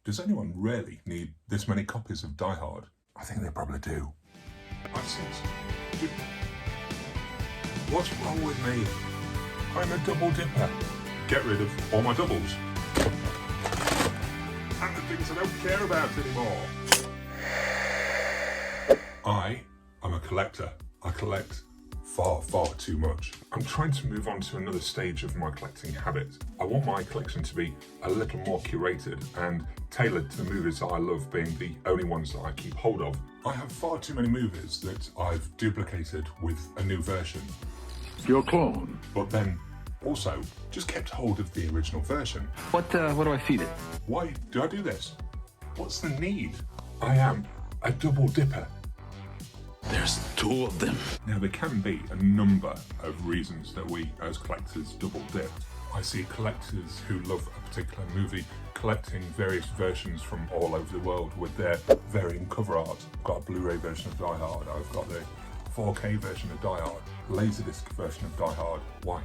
Does anyone really need this many copies of Die Hard? I think they probably do. I've seen some. What's wrong with me? I'm a double dipper. Get rid of all my doubles. And the things I don't care about anymore. I am a collector. I collect far, far too much. I'm trying to move on to another stage of my collecting habit. I want my collection to be a little more curated and tailored to the movies that I love being the only ones that I keep hold of. I have far too many movies that I've duplicated with a new version. Your clone. But then also just kept hold of the original version. What do I feed it? Why do I do this? What's the need? I am a double dipper. There's two of them. Now there can be a number of reasons that we as collectors double dip. I see collectors who love a particular movie collecting various versions from all over the world with their varying cover art. I've got a Blu-ray version of Die Hard, I've got the 4K version of Die Hard, Laserdisc version of Die Hard. Why?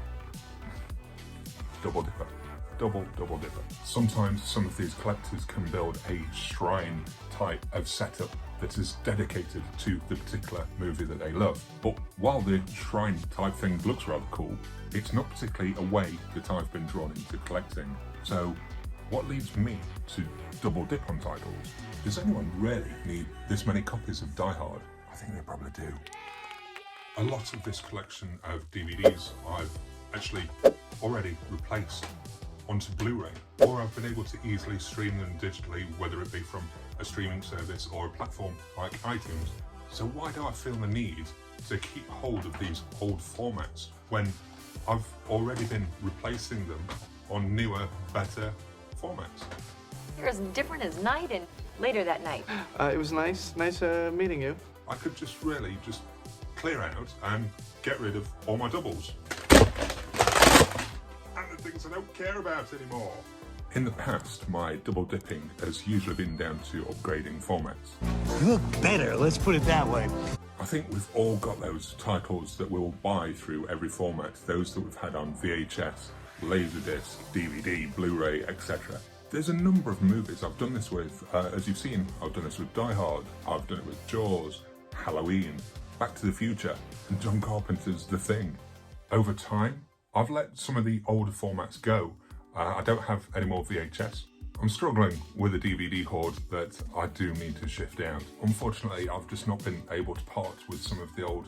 Double dipper. Double dipper. Sometimes some of these collectors can build a shrine type of setup that is dedicated to the particular movie that they love. But while the shrine type thing looks rather cool, it's not particularly a way that I've been drawn into collecting. So what leads me to double dip on titles? Does anyone really need this many copies of Die Hard? I think they probably do. A lot of this collection of DVDs I've actually already replaced onto Blu-ray, or I've been able to easily stream them digitally, whether it be from a streaming service or a platform like iTunes. So why do I feel the need to keep hold of these old formats when I've already been replacing them on newer, better formats? You're as different as night and later that night. It was nice meeting you. I could just really just clear out and get rid of all my doubles. And the things I don't care about anymore. In the past, my double dipping has usually been down to upgrading formats. You look better, let's put it that way. I think we've all got those titles that we'll buy through every format, those that we've had on VHS, Laserdisc, DVD, Blu-ray, etc. There's a number of movies I've done this with. As you've seen, I've done this with Die Hard, I've done it with Jaws, Halloween, Back to the Future, and John Carpenter's The Thing. Over time, I've let some of the older formats go. I don't have any more VHS. I'm struggling with a DVD hoard that I do need to shift out. Unfortunately, I've just not been able to part with some of the old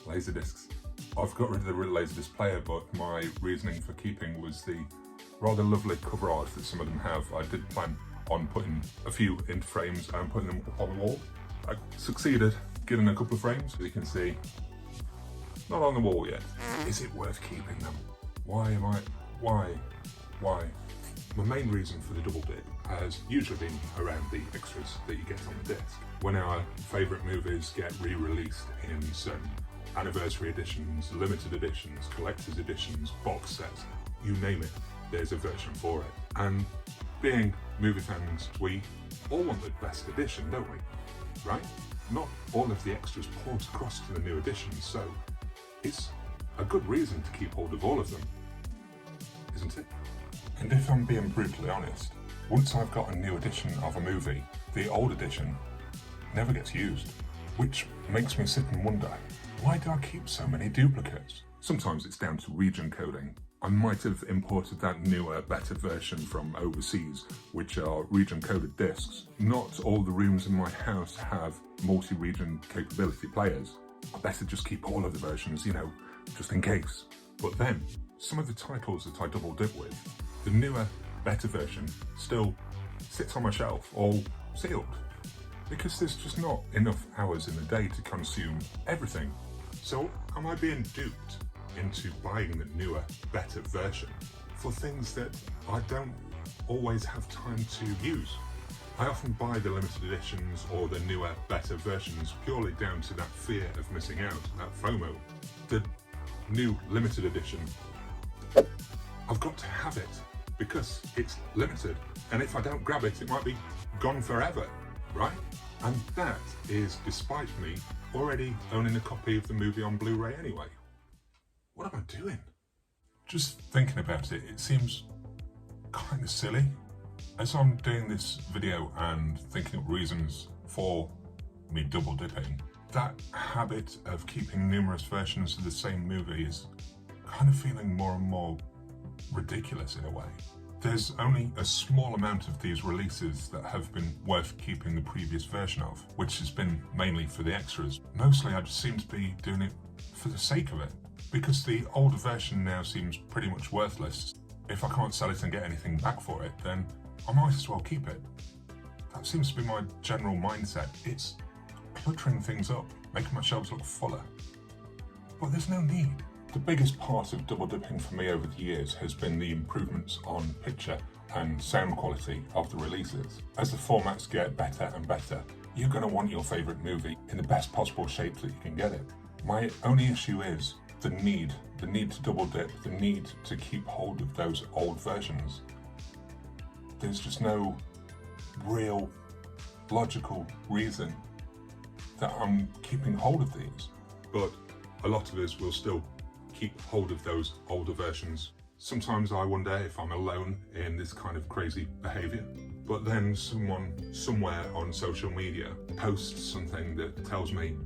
Laserdiscs. I've got rid of the Laserdisc player, but my reasoning for keeping was the rather lovely cover art that some of them have. I did plan on putting a few into frames and putting them up on the wall. I succeeded getting a couple of frames, as you can see. Not on the wall yet. Is it worth keeping them? Why? My main reason for the double dip has usually been around the extras that you get on the disc. When our favourite movies get re-released in some anniversary editions, limited editions, collector's editions, box sets, you name it, there's a version for it. And being movie fans, we all want the best edition, don't we? Right? Not all of the extras port across to the new editions, so it's a good reason to keep hold of all of them, isn't it? And if I'm being brutally honest, once I've got a new edition of a movie, the old edition never gets used, which makes me sit and wonder, why do I keep so many duplicates? Sometimes it's down to region coding. I might have imported that newer, better version from overseas, which are region-coded discs. Not all the rooms in my house have multi-region capability players. I better just keep all of the versions, just in case. But then, some of the titles that I double dip with, the newer, better version still sits on my shelf, all sealed. Because there's just not enough hours in the day to consume everything. So, am I being duped into buying the newer, better version for things that I don't always have time to use? I often buy the limited editions or the newer, better versions purely down to that fear of missing out, that FOMO. The new limited edition, I've got to have it because it's limited, and if I don't grab it, it might be gone forever, right? And that is despite me already owning a copy of the movie on Blu-ray anyway. What am I doing? Just thinking about it, it seems kind of silly. As I'm doing this video and thinking of reasons for me double dipping, that habit of keeping numerous versions of the same movie is kind of feeling more and more ridiculous in a way. There's only a small amount of these releases that have been worth keeping the previous version of, which has been mainly for the extras. Mostly I just seem to be doing it for the sake of it, because the older version now seems pretty much worthless. If I can't sell it and get anything back for it, then I might as well keep it. That seems to be my general mindset. It's cluttering things up, making my shelves look fuller. But there's no need. The biggest part of double dipping for me over the years has been the improvements on picture and sound quality of the releases. As the formats get better and better, you're going to want your favourite movie in the best possible shape that you can get it. My only issue is the need to double dip, the need to keep hold of those old versions. There's just no real logical reason that I'm keeping hold of these. But a lot of us will still keep hold of those older versions. Sometimes I wonder if I'm alone in this kind of crazy behaviour. But then someone somewhere on social media posts something that tells me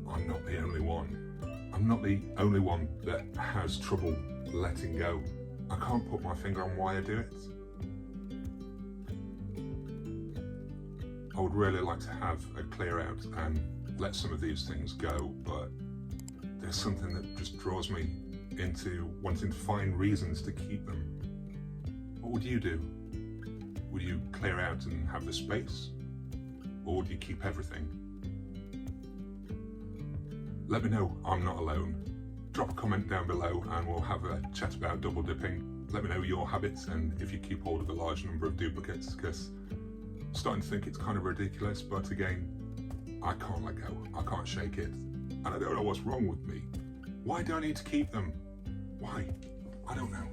I'm not the only one. I'm not the only one that has trouble letting go. I can't put my finger on why I do it. I would really like to have a clear out and let some of these things go, but there's something that just draws me into wanting to find reasons to keep them. What would you do? Would you clear out and have the space? Or would you keep everything? Let me know I'm not alone. Drop a comment down below and we'll have a chat about double dipping. Let me know your habits and if you keep hold of a large number of duplicates, because I'm starting to think it's kind of ridiculous, but again, I can't let go. I can't shake it. And I don't know what's wrong with me. Why do I need to keep them? Why? I don't know.